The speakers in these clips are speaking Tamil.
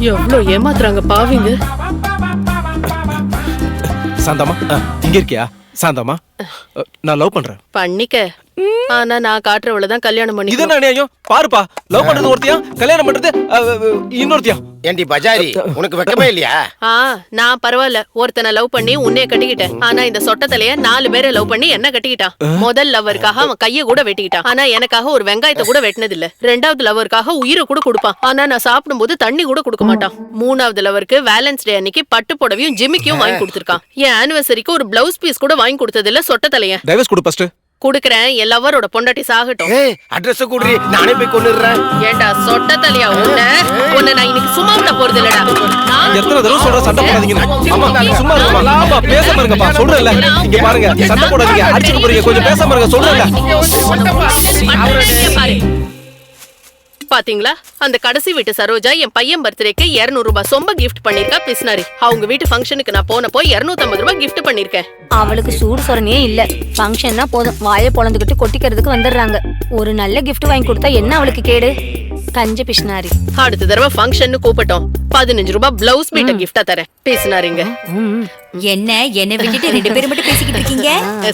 எவ்வளவு ஏமாத்துறாங்க பாவிங்க. சாந்தாமா இங்க இருக்கியா? சாந்தாமா நான் லவ் பண்றேன். பண்ணிக்க. ஆனா நான் காட்டுறவளதான் கல்யாணம் பண்ணி. இது என்ன அநியாயம்? பாருப்பா, லவ் பண்றது ஒருத்தியா, கல்யாணம் பண்றது இன்னொருத்தியா? ஏண்டி பஜாரி, உனக்கு வெக்கமே இல்லையா? நான் பரவாயில்ல, ஒருத்தனை லவ் பண்ணி உன்னைய கட்டிக்கிட்டேன். ஆனா இந்த சொட்ட தலைய 4 பேரை லவ் பண்ணி என்ன கட்டிக்கிட்டான். முதல் லவ்வருக்காக அவன் கைய கூட வெட்டிக்கிட்டான். ஆனா எனக்காக ஒரு வெங்காயத்தை கூட வெட்டினது இல்ல. 2வது லவ்வருக்காக உயிரை கூட கொடுப்பான். ஆனா நான் சாப்பிடும் போது தண்ணி கூட கொடுக்க மாட்டான். 3வது லவருக்கு வேலன்ஸ் டே அன்னைக்கு பட்டு புடவையும் ஜிமிக்கியும் வாங்கி கொடுத்திருக்கான். என் ஆனிவர்சரிக்கு ஒரு பிளவுஸ் பீஸ் கூட வாங்கி கொடுத்தது இல்ல சொட்ட தலைய. டைவர்ஸ் கொடு ஃபர்ஸ்ட். குடுக்கறேன், என் லவ்வரோட பொண்டாட்டி சாகட்டும். அட்ரஸ் குடுறி, நானே போய் கொன்னுறேன். ஏண்டா சொட்ட தலையா, உன்னை நான் இன்னைக்கு சும்மா விட போறது இல்லடா. எத்தனை தடவை சொல்ற சண்டை போடாதீங்க. ஆமா சும்மா இருங்கப்பா. லாபா பேசாம இருங்கப்பா. சொல்றேன்ல, இங்க பாருங்க, சண்டை போடாதீங்க, அடிச்சுக்க போறீங்க. கொஞ்சம் பேசாம இருங்க, சொல்றேன்ல. பாத்தீங்களா, அந்த கடைசி வீட்டு சரோஜா என் பையன் பர்த்டேக்கு 200 ரூபாய் சொம்ப கிஃப்ட் பண்ணிருக்கா பிஸ்னாரி. அவங்க வீட்டு ஃபங்க்ஷனுக்கு நான் போனப்போ 250 ரூபாய் கிஃப்ட் பண்ணிருக்கேன். அவளுக்கு சூடு சொரணையே இல்ல. ஃபங்க்ஷன்னா போதும் வாயை பொளந்துகிட்டு கொட்டிக்கிறதுக்கு வந்துடுறாங்க. ஒரு நல்ல கிஃப்ட் வாங்கி கொடுத்தா என்ன அவளுக்கு கேடு? கஞ்ச பிஸ்னாரி. அடுத்த தடவை ஃபங்க்ஷன் கூப்பிட்டோம், 15 ரூபாய் பிளவுஸ் பீட்ட கிஃப்டா தரேன். பிஸ்னாரிங்க. என்ன விட்டுட்டு 2 பேரும் மட்டும் பேசிக்கிட்டு இருக்கீங்க?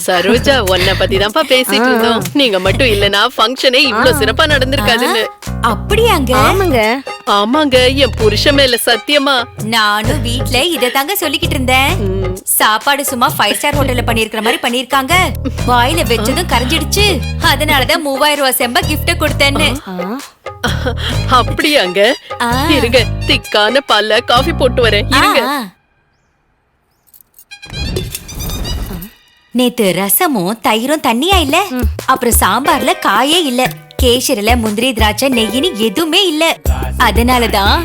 சரோஜா, உன்னை பத்தி தான்ப்பா பேசிட்டு இருந்தோம். நீங்க மட்டும் இல்லனா ஃபங்க்ஷனே இவ்வளவு சிறப்பா நடந்திருக்காதுன்னு. அப்படியாங்க? ஆமாங்க ஆமாங்க, என் புருஷன் மேல சத்தியமா. நானும் வீட்ல இத தாங்க சொல்லிக்கிட்டு இருந்தேன். சாப்பாடு சும்மா 5 ஸ்டார் ஹோட்டல்ல பண்ணிருக்கிற மாதிரி பண்ணிருக்காங்க. வாயில வெச்சதும் கரைஞ்சிடுச்சு. அதனாலதான் 3000 ரூபாய் செம்ப கிஃப்ட கொடுத்தேன்னு. அப்படியாங்க? இருங்க, திக்கான பால்ல காஃபி போட்டு வரேன். இருங்க. நேத்து ரசமும் தயிரும் தண்ணியா இல்ல. அப்புறம் சாம்பார்ல காயே இல்ல. கேசரில முந்திரி திராட்சை நெய்யின்னு எதுவுமே இல்ல. அதனாலதான்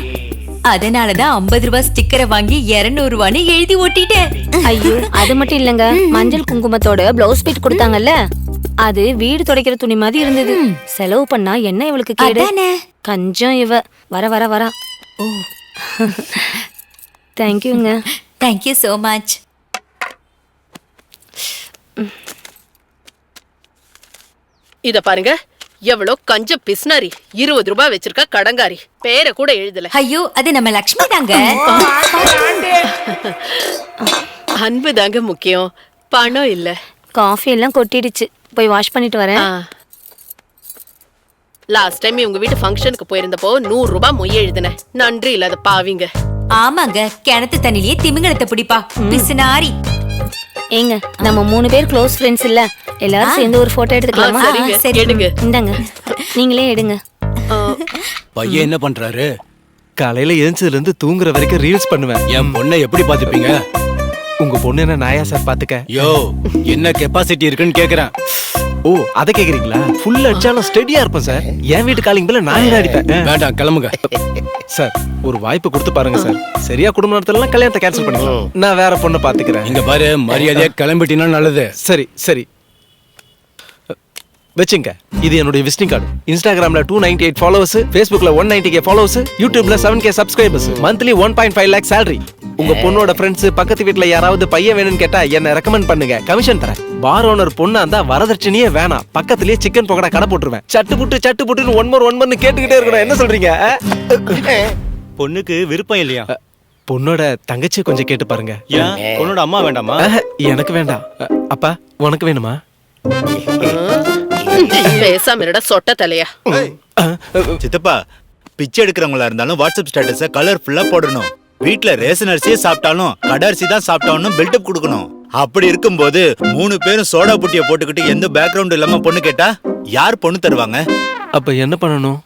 50 ரூபாய் ஸ்டிக்கரை வாங்கி 200 ரூபான்னு எழுதி ஓட்டிட்டேன். ஐயோ, அது மட்டும் இல்லங்க, மஞ்சள் குங்குமத்தோட பிளவுஸ் பீட் கொடுத்தாங்கல்ல, அது வீடு துடைக்கிற துணி மாதிரி இருந்தது. செலவு பண்ணா என்ன இவளுக்கு கேடு? கஞ்சம் இவ. வர வர வரா. ஓ, தேங்க்யூங்க. Thank you so much. இத பாருங்க, எவ்வளவு கஞ்ச பிஸ்னாரி. 20 ரூபாய் வச்சிருக்கா கடங்காரி. பேரை கூட எழுதல. ஐயோ, அது நம்ம லக்ஷ்மி தாங்க. அன்பு தாங்க முக்கியம், பணம் இல்ல. காஃபி எல்லாம் கொட்டிடுச்சு, போய் வாஷ் பண்ணிட்டு வரேன். லாஸ்ட் டைம் இவங்க வீட்டு ஃபங்க்ஷனுக்கு போயிருந்தப்போ 100 ரூபாய் மொய் எழுதினேன். நன்றி இல்லாத பாவிங்க. ஆமாங்க, கிணத்து தண்ணிலேயே திமிங்கலத்தை பிடிப்பா பிசுனாரி. ஏங்க, நம்ம 3 பேர் க்ளோஸ் ஃப்ரெண்ட்ஸ் இல்ல, எல்லாரும் சேர்ந்து ஒரு போட்டோ எடுத்துக்கலாமா? சரி, எடுங்க. இந்தாங்க, நீங்களே எடுங்க. பையன் என்ன பண்றாரு? காலையில எழுந்ததுல இருந்து தூங்குற வரைக்கும் ரீல்ஸ் பண்ணுவேன். என் பொண்ணை எப்படி பாத்துப்பீங்க? உங்க பொண்ணு என்ன நாயா சார் பாத்துக்க? யோ, என்ன கெப்பாசிட்டி இருக்குன்னு கேக்குறேன். ஓ, அத கேக்குறீங்களா? ஃபுல் அடிச்சாலும் ஸ்டெடியா இருப்பேன் சார். என் வீட்டு காலிங் பில்ல நானே அடிப்பேன். வேண்டாம், கிளம்புங்க சார். ஒரு வாய்ப்பு கொடுத்து பாருங்க சார். சரியா குடும்ப நடத்தலாம், கல்யாணத்தை கேன்சல் பண்ணிக்கலாம். நான் வேற பொண்ணை பாத்துக்கிறேன். இங்க பாரு, மரியாதையா கிளம்பிட்டீங்கன்னா நல்லது. சரி சரி வச்சுங்க. இது என்னுடைய விசிட்டிங் கார்டு. இன்ஸ்டாகிராம்ல 298 ஃபாலோவர்ஸ், Facebookல 190k ஃபாலோவர்ஸ், YouTubeல 7k subscribers, monthly 1.5 lakh salary. உங்க பொண்ணோட ஃப்ரெண்ட்ஸ் பக்கத்து வீட்ல யாராவது பையன் வேணும்னு கேட்டா என்ன ரெக்கமெண்ட் பண்ணுங்க, கமிஷன் தரேன். பார் ஓனர் பொண்ணா இருந்தா வரதட்சணையே வேணாம், பக்கத்துலயே சிக்கன் பக்கோடா கடை போட்டுருவேன். சட்டு புட்டுன்னு ஒன் மோர்னு கேட்டுக்கிட்டே இருக்கணும். என்ன சொல்றீங்க? பொண்ணுக்கு விருப்பம் இல்லையா? பொண்ணோட தங்கச்சி கொஞ்சம் கேட்டு பாருங்க. ஏன் பொண்ணோட அம்மா வேண்டாமா? எனக்கு வேண்டாம். அப்பா, உனக்கு வேணுமா? பேசாம இருடா சொட்ட தலையா. சித்தப்பா, பிச்சை எடுக்கிறவங்களா இருந்தாலும் வாட்ஸ்அப் ஸ்டேட்டஸ கலர்ஃபுல்லா போடணும். வீட்ல ரேஷன் அரிசியே சாப்பிட்டாலும் கடை அரிசி தான் சாப்பிட்டாலும் பில்டப் கொடுக்கணும். அப்படி இருக்கும்போது 3 பேரும் சோடா புட்டிய போட்டுக்கிட்டு எந்த பேக்ரவுண்ட் இல்லாம பொண்ணு கேட்டா யார் பொண்ணு தருவாங்க? அப்ப என்ன பண்ணணும்?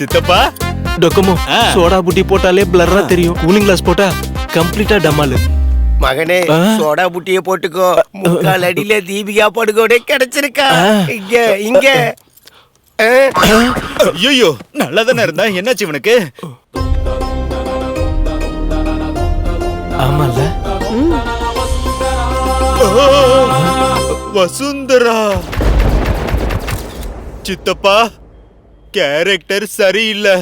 சித்தப்பா, டொக்கமோ சோடா புட்டி போட்டாலே பிளர்ரா தெரியும். கூலிங் கிளாஸ் போட்டா கம்ப்ளீட்டா டமாலு. மகனே, சோடா புட்டிய போட்டுக்கோ. 3/4 அடியில தீபிகா படுகோட கிடைச்சிருக்கா. இங்க இங்க. ஐயோ, நல்லதானே இருந்தா என்னாச்சு இவனுக்கு? ஆமால. வசுந்தரா, சித்தப்பா கேரக்டர் சரியில்லை.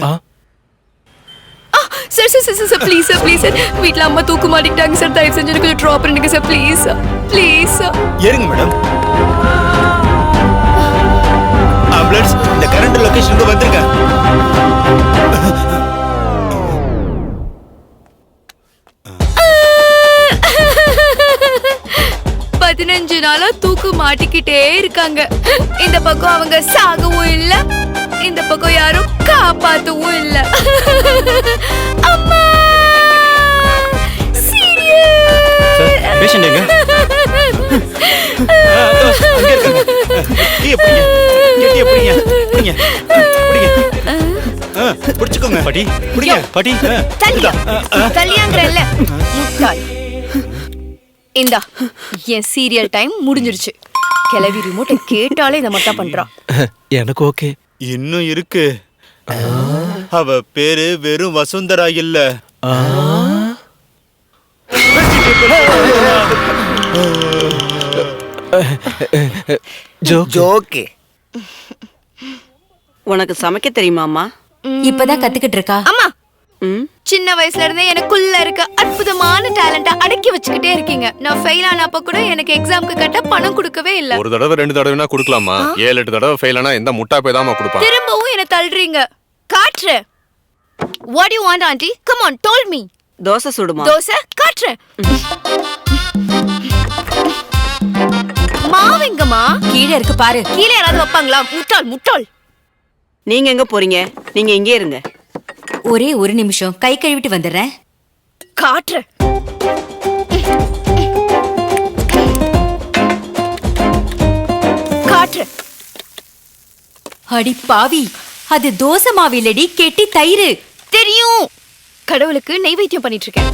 Sir sir sir sir please sir, please sir. வீட்டில் அம்மா தூக்கு மாட்டிக்கிட்டாங்க சார். தயவு செஞ்சு எனக்கு ட்ராப் பண்ணுங்க sir, please sir, please sir. ஏறுங்க மேடம். ஆம்புலன்ஸ் இந்த கரண்ட் லொகேஷனுக்கு வந்திருக்க. 15 நாளா தூக்கு மாட்டிக்கிட்டே இருக்காங்க. இந்த பக்கம் அவங்க சாகவும் இல்ல, இந்த பக்கம் யாரும் காப்பாத்தவும் இல்ல. அம்மா பேஷண்ட் எங்க? அங்க இருக்காங்க. கீழே பிடிங்க. கெட்டியா பிடிங்க. பிடிங்க. பிடிங்க. பிடிச்சுக்கோங்க. பாட்டி பிடிங்க. பாட்டி கல்யாணங்கறல்ல முட்டாள். இந்தா என் சீரியல் டைம் முடிஞ்சிருச்சு. கிளவி ரிமோட்டை கேட்டாலே இதை மட்டும் பண்றான். எனக்கு ஓகே. இன்னும் இருக்கு. அவ பேரு வெறும் வசுந்தரா இல்ல. ஜோக்கு. உனக்கு சமைக்க தெரியுமாமா? இப்பதான் கத்துக்கிட்டு இருக்கா. அம்மா சின்ன வயசுல இருந்தே எனக்குள்ள இருக்க அற்புதமான டேலண்ட அடக்கி வச்சுக்கிட்டே இருக்கீங்க. நான் ஃபெயில் ஆனப்ப கூட எனக்கு எக்ஸாம்க்கு கட்ட பணம் கொடுக்கவே இல்ல. ஒரு தடவை 2 தடவைனா கொடுக்கலாமா? 7-8 தடவை ஃபெயில் ஆனா எந்த முட்டா போய் தான் கொடுப்பான். திரும்பவும் என்ன தள்ளுறீங்க. காட்ற. What do you want auntie? Come on, told me. Dosa சுடுமா? Dosa காட்ற. மாவெங்கம்மா? கீழே இருக்கு பாரு. கீழே யாராவது வைப்பாங்களா? முட்டாள் முட்டாள். நீங்க எங்க போறீங்க? நீங்க இங்கே இருங்க. ஒரே ஒரு நிமிஷம், கை கழுவிட்டு வந்துடுறேன். காட்ற. காட்ற. அடி பாவி, அது தோசை மாவு இல்லடி, கெட்டி தயிர். தெரியும். கடவுளுக்கு நெய்வேத்தியம் பண்ணிட்டு இருக்கேன்.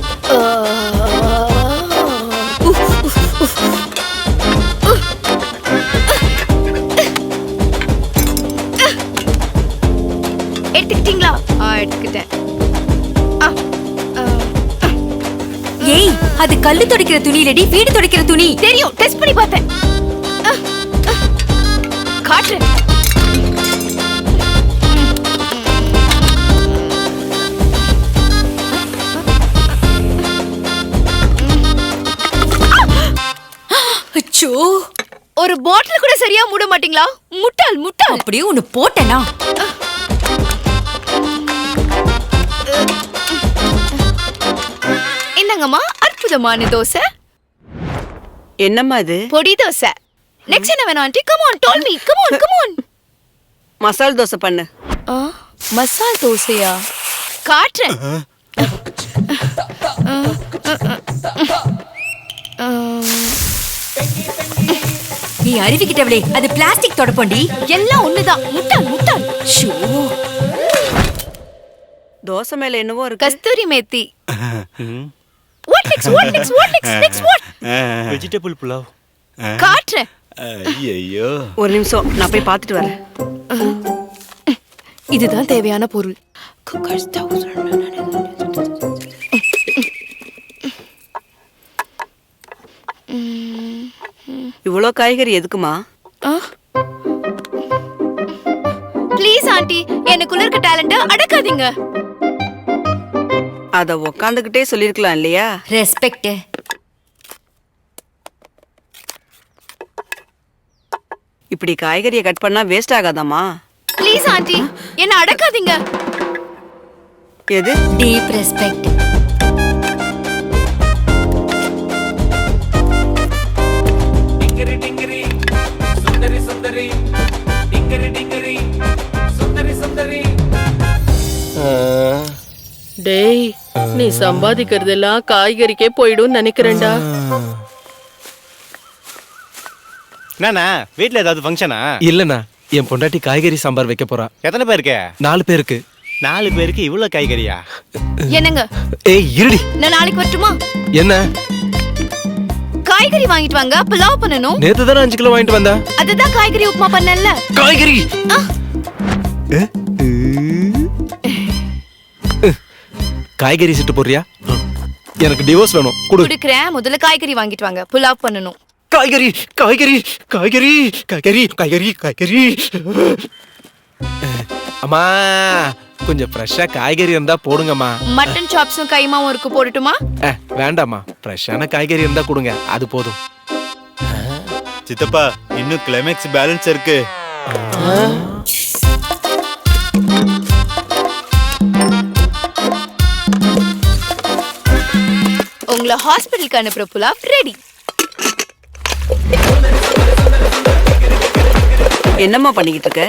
எடுத்துக்கிட்டீங்களா? எடுத்துக்கிட்டேன். ஏய், அது கல்லு துடைக்கிற துணி இல்லடி, வீடு துடைக்கிற துணி. தெரியும், டெஸ்ட் பண்ணி பார்த்தேன். காட்டுறேன். அச்சோ, ஒரு பாட்டில் கூட சரியா மூட மாட்டீங்களா? முட்டாள் முட்டாள். அப்படியே ஒன்னு போட்டேனா? என்னங்கம்மா, அற்புதமான தோசை. என்னம்மா இது? பொடி தோசை. நெக்ஸ்ட் என்ன வேணும் aunty? Come on, told me. Come on, come on. மசால் தோசை பண்ணு. மசால் தோசையா? காட்டுறேன். நீ அறிவிக்கிட்டவளே, அது பிளாஸ்டிக் தொடப்பண்டி. எல்லாம் ஒண்ணுதான். முட்டாள் முட்டாள். ஷோ, தோசை மேல என்னவோ இருக்கு. Kasthuri methi. What next? What next? What next? Next what? Vegetable pulao. காட்டுறேன். ஐயோ. ஒரு நிமிஷம், நான் போய் பார்த்துட்டு வரேன். இதுதான் தேவையான பொருள். Cooker stove. இவ்வளோ காய்கறி எதுக்குமா? ப்ளீஸ் ஆண்டி, எனக்குள்ள இருக்க டேலண்ட அடக்காதீங்க. அத உக்காந்துக்கிட்டே சொல்லிருக்கலாம் இல்லையா? ரெஸ்பெக்ட். இப்படி காய்கறியை கட் பண்ணா வேஸ்ட் ஆகாதாமா? ப்ளீஸ் ஆண்டி, என்ன அடக்காதீங்க. எது? Deep respect. டேய், நீ சம்பாதிக்கிறதெல்லாம் காய்கறிக்கே போயிடும் நினைக்கிறேன்டா. என்னண்ணா, வீட்ல ஏதாவது ஃபங்க்ஷனா? இல்லண்ணா, என் பொண்டாட்டி காய்கறி சாம்பார் வைக்க போறா. எத்தனை பேருக்கு? 4 பேருக்கு. 4 பேருக்கு இவ்வளவு காய்கறியா? என்னங்க, ஏய் இருடி. நான் நாளைக்கு வரட்டுமா? என்ன? காய்கறி வாங்கிட்டு வாங்க, புலாவ் பண்ணனும். நேத்து தானே 5 கிலோ வாங்கிட்டு வந்தா. அதுதான் காய்கறி உப்புமா பண்ணல. காய்கறி காய்கறி சிட்டு போறியா? எனக்கு டிவோர்ஸ் வேணும். குடு. குடுக்குறேன். முதல்ல காய்கறி வாங்கிட்டு வாங்க, புலாவ் பண்ணனும். காய்கறி காய்கறி காய்கறி காய்கறி காய்கறி காய்கறி. அம்மா, கொஞ்சம் ஃப்ரெஷ்ஷா காய்கறி இருந்தா போடுங்கம்மா. மட்டன் சாப்ஸும் கைமாவும் இருக்கு, போடட்டுமா? வேண்டாம்மா, ஃப்ரெஷ்ஷான காய்கறி இருந்தா கொடுங்க, அது போதும். சித்தப்பா, இன்னும் கிளைமேக்ஸ் பேலன்ஸ் இருக்கு. உங்களை ஹாஸ்பிட்டலுக்கு அனுப்புற புலாவ் ரெடி. என்னம்மா பண்ணிக்கிட்டு இருக்க?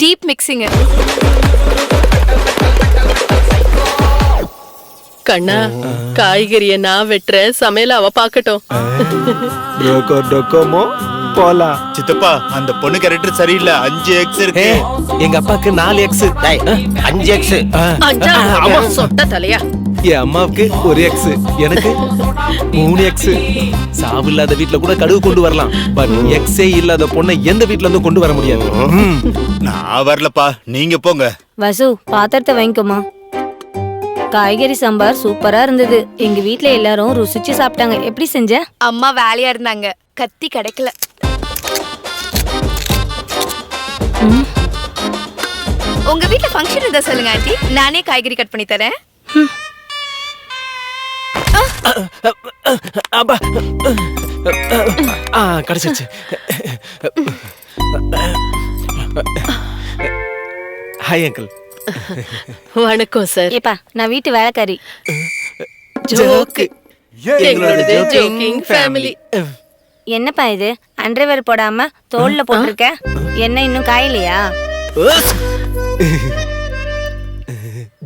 Deep mixing. கண்ணா, காய்கறிய நான் வெட்டுறேன், சமையல அவ பாக்கட்டும். போலாம். சித்தப்பா அந்த பொண்ணு கேரக்டர் சரியில்லை. 5 எக்ஸ் இருக்கு. எங்க அப்பாக்கு 4 எக்ஸ். 5 எக்ஸ். அஞ்சா சொட்ட தலையா. என் அம்மாவுக்கு 1 எக்ஸ், எனக்கு 3 எக்ஸ். சாவு இல்லாத வீட்டுல கூட கடுகு கொண்டு வரலாம், பட் எக்ஸே இல்லாத பொண்ணை எந்த வீட்டுல இருந்தும் கொண்டு வர முடியாது. நான் வரலப்பா, நீங்க போங்க. வசு பாத்திரத்தை வாங்கிக்கோமா. காய்கறி சாம்பார் சூப்பரா இருந்தது. எங்க வீட்ல எல்லாரும் ருசிச்சு சாப்பிட்டாங்க. எப்படி செஞ்ச? அம்மா வேலையா இருந்தாங்க, கத்தி கிடைக்கல. உங்க வீட்ல ஃபங்க்ஷன் இருந்தா சொல்லுங்க ஆண்டி, நானே காய்கறி கட் பண்ணி தரேன். கிடைச்சிருச்சு. Hi uncle. வணக்கம் சார். ஏப்பா நான் வீட்டு வேலைக்காரி. ஜோக்கு. எங்களோடது ஜோக்கிங் ஃபேமிலி. என்னப்பா இது அண்டர்வேர் போடாம தோல்ல போட்டிருக்க? என்ன இன்னும் காயலையா?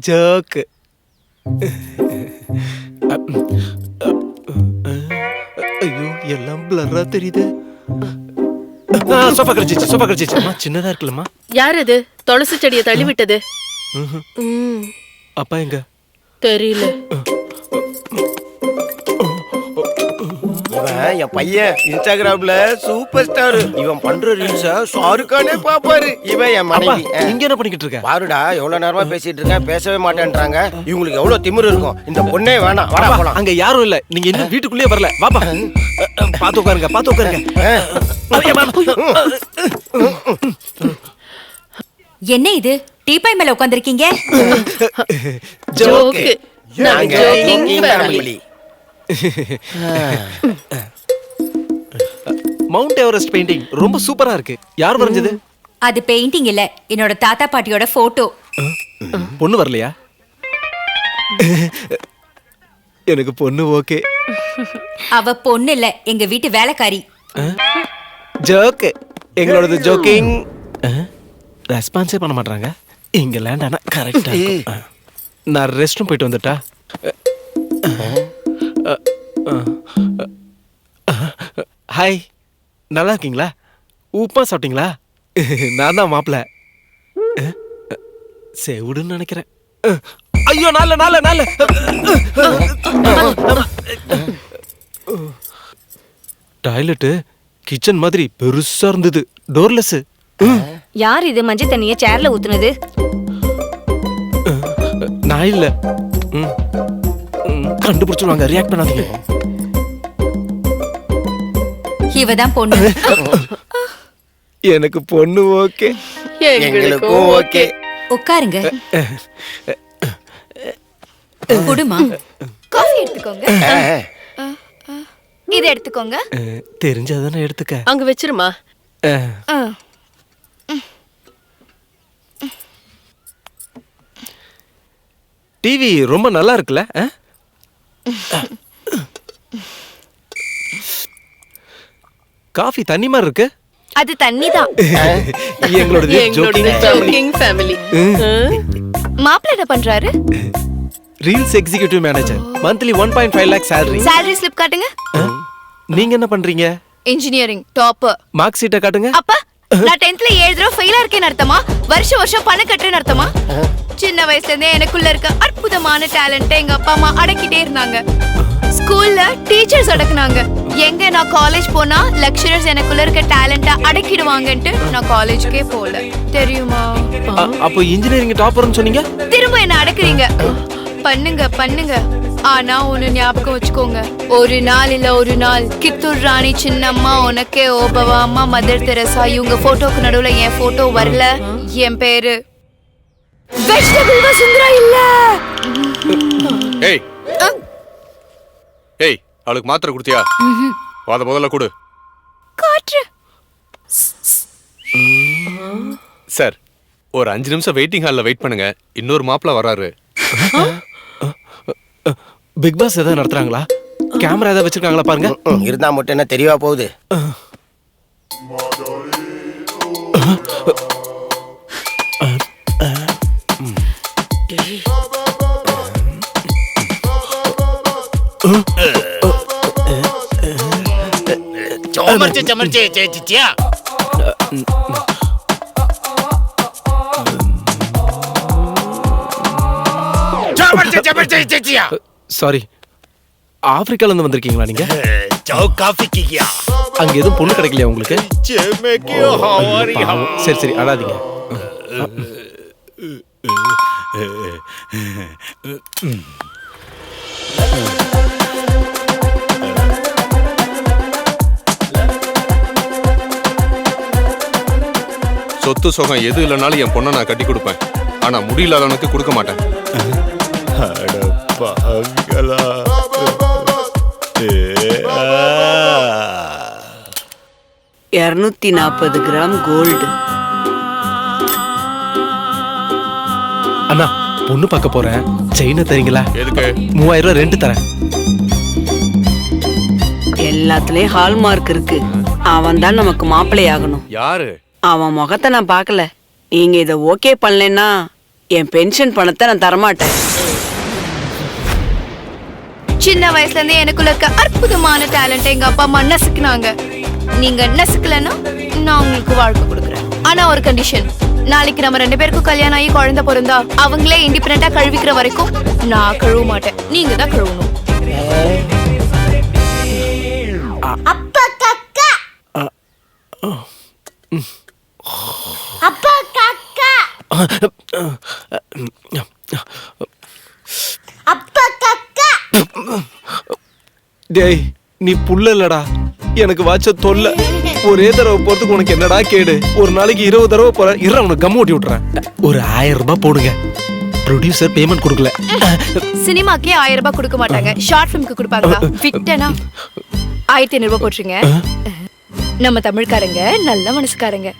ஜோக்கு. ஐயோ எல்லாம் பிளரா தெரியுது. சோஃபா கிடைச்சிச்சு, சோஃபா கிடைச்சிச்சு. அம்மா சின்னதா இருக்குல்லம்மா. யார் அது துளசி செடியை தள்ளி விட்டது? அப்பா எங்க தெரியல. இவன் என் பையன் இன்ஸ்டாகிராம்ல சூப்பர் ஸ்டார். இவன் பண்ற ரீல்ஸ ஷாருக்கானே பாப்பாரு. இவன் என் அப்பா மனைவி. இங்க என்ன பண்ணிக்கிட்டு இருக்க? பாருடா எவ்வளவு நேரமா பேசிட்டு இருக்கேன், பேசவே மாட்டேன்றாங்க. இவங்களுக்கு எவ்வளவு திமிரு இருக்கும். இந்த பொண்ணே வேணாம், வாடா அப்பா, போலாம். அங்க யாரும் இல்ல, நீங்க இன்னும் வீட்டுக்குள்ளேயே வரல. வாப்பா பாத்து உட்காருங்க, பாத்து உட்காருங்க. என்ன இது டீபாய் மேல உட்கார்ந்திருக்கீங்க? ஜோக்கு. நாங்க நாங்க jogging joking family. family. Mount Everest painting ரொம்ப சூப்பரா இருக்கு. யார் வரைஞ்சது? அது பெயிண்டிங் இல்ல, என்னோட தாத்தா பாட்டியோட போட்டோ. பொண்ணு வரலையா? எனக்கு பொண்ணு ஓகே. அவ பொண்ணு இல்ல, எங்க வீட்டு வேலைக்காரி. ஜோக். எங்களோடது ஜோக்கிங். ரெஸ்பான்ஸே பண்ண மாட்டாங்க. இங்க லேண்ட் ஆனா கரெக்டா இருக்கும். நான் ரெஸ்ட் ரூம் போயிட்டு வந்துட்டா. ஹாய், நல்லா இருக்கீங்களா? உப்பா சாப்பிட்டீங்களா? நான் தான் மாப்பிள்ள. செவிடுன்னு நினைக்கிறேன். ஐயோ நால நால நால. டாய்லெட்டு கிச்சன் மாதிரி பெருசா இருந்தது, டோர்லெஸ். யார் இது மஞ்சள் தண்ணிய சேர்ல ஊத்துனது? நான் இல்ல. கண்டுபிடிச்சிருவாங்க, ரியாக்ட் பண்ணாதீங்க. இவதான் பொண்ணு. எனக்கு பொண்ணு ஓகே. எங்களுக்கும் ஓகே. உட்காருங்க. குடுமா. காஃபி எடுத்துக்கோங்க. இத எடுத்துக்கோங்க. தெரிஞ்சாதானே எடுத்துக்க. அங்க வச்சிருமா. டிவி ரொம்ப நல்லா இருக்குல்ல? காஃபி தண்ணி மாதிரி இருக்கு. அது தண்ணிதான். எங்களோடது ஜோக்கிங் ஃபேமிலி. மாப்பிள்ள என்ன பண்றாரு? Reels executive manager. Monthly 1.5 lakh salary. salary slip காட்டுங்க. நீங்க என்ன பண்றீங்க? Engineering topper. மார்க் ஷீட்டை காட்டுங்க. அப்பா நான் 10th ல 7 தடவை ஃபெயில் ஆர்க்கேன்னு அர்த்தமா? வருஷம் வருஷம் பணம் கட்டுறேன்னு அர்த்தமா? சின்ன வயசுல இருந்தே எனக்குள்ள இருக்க அற்புதமான டேலண்ட்டை எங்க அப்பா அம்மா அடக்கிட்டே இருந்தாங்க. ஸ்கூல்ல டீச்சர்ஸ் அடக்குனாங்க. எங்க நான் காலேஜ் போனா லெக்சரர்ஸ் எனக்குள்ள இருக்க டேலண்ட்டை அடக்கிடுவாங்கன்ட்டு நான் காலேஜ்க்கே போல. தெரியுமா? அப்போ இன்ஜினியரிங் டாப்பர்னு சொன்னீங்க. திரும்ப என்ன அடக்குறீங்க. பண்ணுங்க பண்ணுங்க. ஆனா ஒண்ணு ஞாபகம் வச்சுக்கோங்க, ஒரு நாள் இல்ல ஒரு நாள் கித்தூர் ராணி சின்னம்மா, உனக்கே ஓபவா அம்மா, மதர் தெரசா இவங்க போட்டோக்கு நடுவுல என் போட்டோ வரல, என் பேரு வெஜிடபிள் வசுந்தரா இல்ல. ஏய் ஏய், அவளுக்கு மாத்திரை கொடுத்தியா? அத முதல்ல கொடு. காற்று. சார், ஒரு 5 நிமிஷம் வெயிட்டிங் ஹால்ல வெயிட் பண்ணுங்க, இன்னொரு மாப்பிள்ள வராரு. பிக் பாஸ் ஏதாவது நடத்துறாங்களா? கேமரா ஏதாவது வச்சிருக்காங்களா பாருங்க. இருந்தா மட்டும் என்ன தெரியவா போகுது? சாரி, ஆப்பிரிக்கால இருந்து வந்திருக்கீங்களா நீங்க? அங்க எதுவும் பொண்ணு கிடைக்கலையா உங்களுக்கு? பாவம். சரி சரி, அழாதீங்க. சொத்து சுகம் எது இல்லைனாலும் என் பொண்ணை நான் கட்டி கொடுப்பேன். ஆனா முடியலாதவனுக்கு கொடுக்க மாட்டேன். 240 கிராம் கோல்டு. அண்ணா, பொண்ணு பார்க்க போறேன். செயினை தரீங்களா? எதுக்கு? 3000 ரூபாய் ரெண்ட் தரேன். எல்லாத்துலயும் ஹால்மார்க் இருக்கு. அவன் தான் நமக்கு மாப்பிள்ளை ஆகணும். யாரு? அவன் முகத்தை நான் பார்க்கல. நீங்க இத ஓகே பண்ணலன்னா என் பென்ஷன் பணத்தை நான் தரமாட்டேன். சின்ன வயசுல இருந்தே எனக்குள்ள இருக்க அற்புதமான டேலண்ட் எங்க அப்பா அம்மா நசுக்குனாங்க. நீங்க நசுக்கலன்னா நான் உங்களுக்கு வாழ்க்கை கொடுக்குறேன். ஆனா ஒரு கண்டிஷன், நாளைக்கு நம்ம 2 பேருக்கும் கல்யாணம் ஆகி குழந்தை பிறந்தா அவங்களே இண்டிபெண்டா கழுவிக்கிற வரைக்கும் நான் கழுவ மாட்டேன். நீங்க தான் கழுவணும். அப்பா கக்கா, அப்பா கக்கா, அப்பா கக்கா. டேய், நீ புள்ள இல்லடா, எனக்கு வாச்ச தொல்ல. ஒரே தடவை போறதுக்கு உனக்கு என்னடா கேடு? ஒரு நாளைக்கு 20 தடவை போற. இரு, உனக்கு கம் ஓட்டி விட்டுறேன். ஒரு 1000 ரூபாய் போடுங்க. ப்ரொடியூசர் பேமெண்ட் கொடுக்கல. சினிமாக்கே 1000 ரூபாய் கொடுக்க மாட்டாங்க, ஷார்ட் ஃபிலிம்க்கு கொடுப்பாங்களா? ஃபிட்டனா 1500 ரூபாய் போட்டுருங்க. நம்ம தமிழ்காரங்க நல்ல மனசுக்காரங்க.